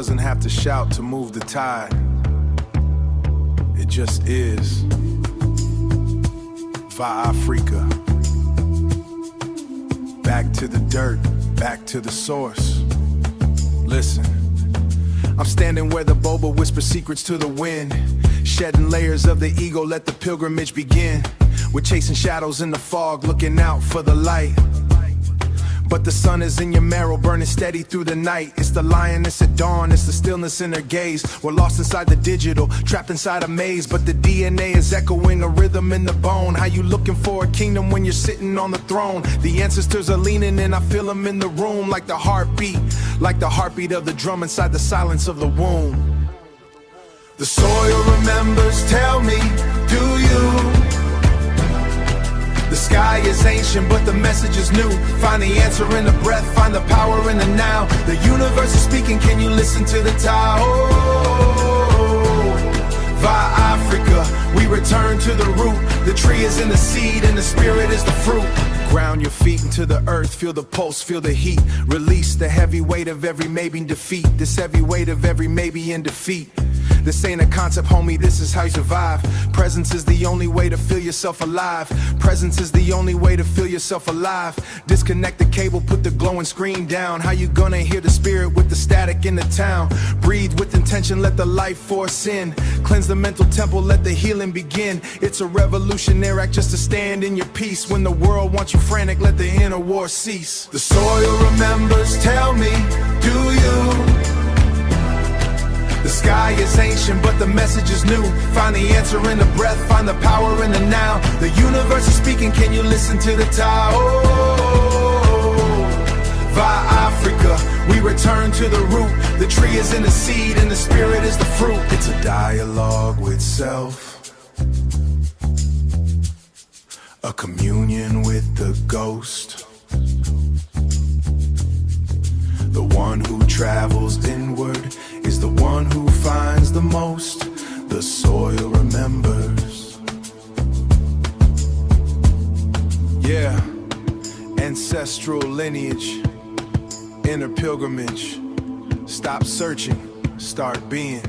doesn't have to shout to move the tide. It just is. Va Africa. Back to the dirt, back to the source. Listen, I'm standing where the boba whispers secrets to the wind, shedding layers of the ego, let the pilgrimage begin. We're chasing shadows in the fog, looking out for the light. But the sun is in your marrow, burning steady through the night. It's the lioness at dawn, it's the stillness in her gaze. We're lost inside the digital, trapped inside a maze. But the DNA is echoing a rhythm in the bone. How you looking for a kingdom when you're sitting on the throne? The ancestors are leaning in, I feel them in the room. Like the heartbeat of the drum inside the silence of the womb. The soil remembers, tell me, do you? The sky is ancient, but the message is new. Find the answer in the breath, find the power in the now. The universe is speaking, can you listen to the Tao? Va Africa, we return to the root. The tree is in the seed and the spirit is the fruit. Ground your feet into the earth, feel the pulse, feel the heat. Release the heavy weight of every maybe in defeat. This heavy weight of every maybe in defeat. This ain't a concept, homie, this is how you survive. Presence is the only way to feel yourself alive. Presence is the only way to feel yourself alive. Disconnect the cable, put the glowing screen down. How you gonna hear the spirit with the static in the town? Breathe with intention, let the life force in. Cleanse the mental temple, let the healing begin. It's a revolutionary act just to stand in your peace. When the world wants you frantic, let the inner war cease. The soil remembers, tell me, do you? The sky is ancient, but the message is new. Find the answer in the breath, find the power in the now. The universe is speaking, can you listen to the Tao? Va Africa, we return to the root. The tree is in the seed and the spirit is the fruit. It's a dialogue with self, a communion with the ghost. The one who travels inward is the one who finds the most. The soil remembers. Yeah, ancestral lineage, inner pilgrimage. Stop searching, start being.